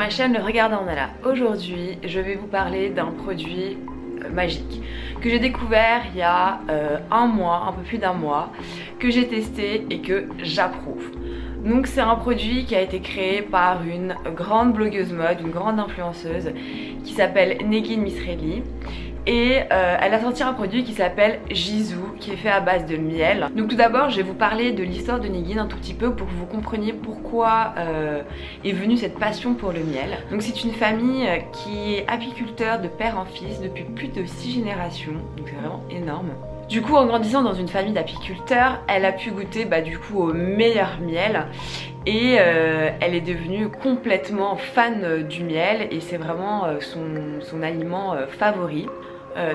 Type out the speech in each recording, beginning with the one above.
ma chaîne Le Regard d'Ornella. Aujourd'hui, je vais vous parler d'un produit magique que j'ai découvert il y a un mois, un peu plus d'un mois, que j'ai testé et que j'approuve. Donc c'est un produit qui a été créé par une grande blogueuse mode, une grande influenceuse qui s'appelle Negin Misreli. Et elle a sorti un produit qui s'appelle Jisoo, qui est fait à base de miel. Donc tout d'abord je vais vous parler de l'histoire de Negin un tout petit peu pour que vous compreniez pourquoi est venue cette passion pour le miel. Donc c'est une famille qui est apiculteur de père en fils depuis plus de 6 générations, donc c'est vraiment énorme. Du coup, en grandissant dans une famille d'apiculteurs, elle a pu goûter du coup au meilleur miel et elle est devenue complètement fan du miel et c'est vraiment son aliment favori.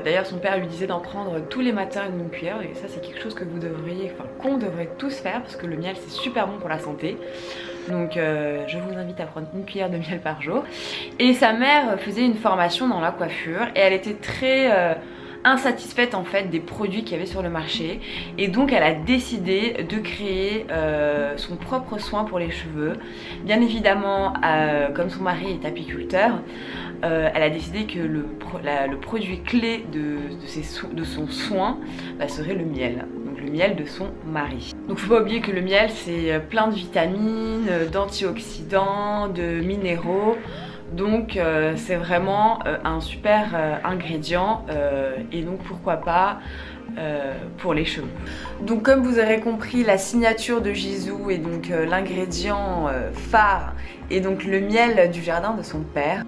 D'ailleurs son père lui disait d'en prendre tous les matins une cuillère et ça c'est quelque chose que vous devriez, qu'on devrait tous faire parce que le miel c'est super bon pour la santé. Donc je vous invite à prendre une cuillère de miel par jour. Et sa mère faisait une formation dans la coiffure et elle était très insatisfaite en fait des produits qu'il y avait sur le marché et donc elle a décidé de créer son propre soin pour les cheveux. Bien évidemment comme son mari est apiculteur, elle a décidé que le produit clé de son soin serait le miel, donc le miel de son mari. Donc faut pas oublier que le miel c'est plein de vitamines, d'antioxydants, de minéraux. Donc c'est vraiment un super ingrédient et donc pourquoi pas pour les cheveux. Donc comme vous aurez compris, la signature de Jisoo est donc l'ingrédient phare et donc le miel du jardin de son père.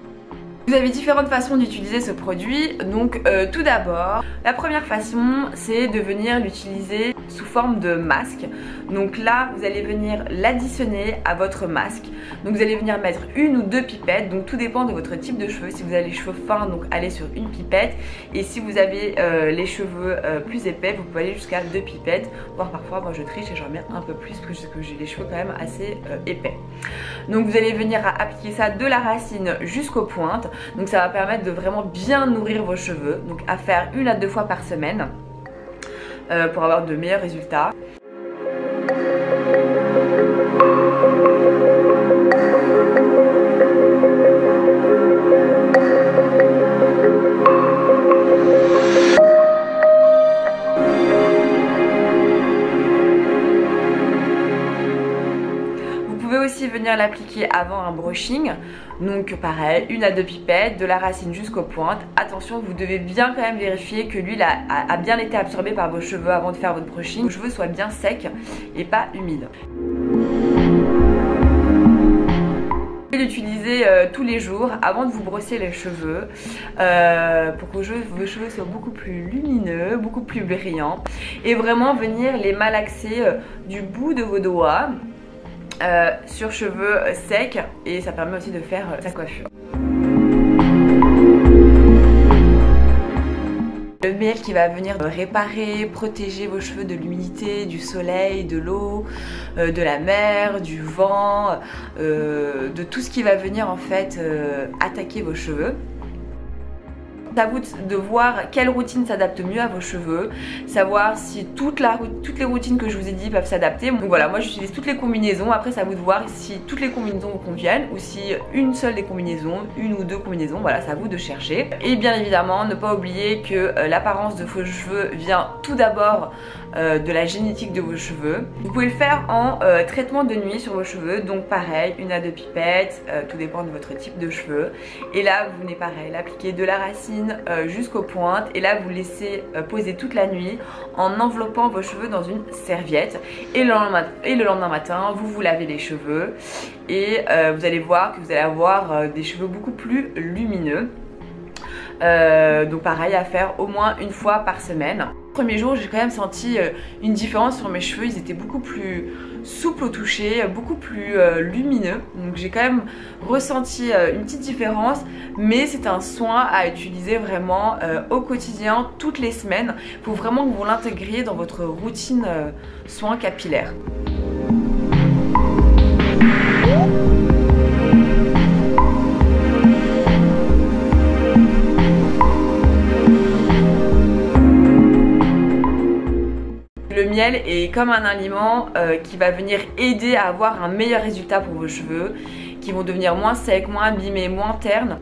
Vous avez différentes façons d'utiliser ce produit. Donc tout d'abord, la première façon c'est de venir l'utiliser sous forme de masque. Donc là vous allez venir l'additionner à votre masque. Donc vous allez venir mettre 1 ou 2 pipettes. Donc tout dépend de votre type de cheveux. Si vous avez les cheveux fins, donc allez sur 1 pipette. Et si vous avez les cheveux plus épais, vous pouvez aller jusqu'à 2 pipettes. Voire parfois moi je triche et j'en mets un peu plus parce que j'ai les cheveux quand même assez épais. Donc vous allez venir à appliquer ça de la racine jusqu'aux pointes. Donc ça va permettre de vraiment bien nourrir vos cheveux. Donc à faire 1 à 2 fois par semaine pour avoir de meilleurs résultats. Aussi venir l'appliquer avant un brushing, donc pareil 1 à 2 pipettes, de la racine jusqu'aux pointes. Attention, vous devez bien quand même vérifier que l'huile a bien été absorbée par vos cheveux avant de faire votre brushing, que vos cheveux soient bien secs et pas humides. Vous pouvez l'utiliser tous les jours avant de vous brosser les cheveux pour que vos cheveux soient beaucoup plus lumineux, beaucoup plus brillants et vraiment venir les malaxer du bout de vos doigts sur cheveux secs et ça permet aussi de faire sa coiffure. Le miel qui va venir réparer, protéger vos cheveux de l'humidité, du soleil, de l'eau, de la mer, du vent, de tout ce qui va venir en fait attaquer vos cheveux. C'est à vous de voir quelle routine s'adapte mieux à vos cheveux, savoir si toutes les routines que je vous ai dit peuvent s'adapter. Donc voilà, moi j'utilise toutes les combinaisons, après c'est à vous de voir si toutes les combinaisons vous conviennent ou si une seule des combinaisons, 1 ou 2 combinaisons, voilà, c'est à vous de chercher. Et bien évidemment, ne pas oublier que l'apparence de vos cheveux vient tout d'abord de la génétique de vos cheveux. Vous pouvez le faire en traitement de nuit sur vos cheveux, donc pareil, 1 à 2 pipettes, tout dépend de votre type de cheveux. Et là vous venez pareil, l'appliquer de la racine jusqu'aux pointes et là vous laissez poser toute la nuit en enveloppant vos cheveux dans une serviette et le lendemain matin vous lavez les cheveux et vous allez voir que vous allez avoir des cheveux beaucoup plus lumineux. Donc pareil, à faire au moins 1 fois par semaine. Le premier jour j'ai quand même senti une différence sur mes cheveux, ils étaient beaucoup plus souples au toucher, beaucoup plus lumineux. Donc j'ai quand même ressenti une petite différence, mais c'est un soin à utiliser vraiment au quotidien, toutes les semaines. Il faut vraiment que vous l'intégriez dans votre routine soin capillaire. miel est comme un aliment qui va venir aider à avoir un meilleur résultat pour vos cheveux, qui vont devenir moins secs, moins abîmés, moins ternes.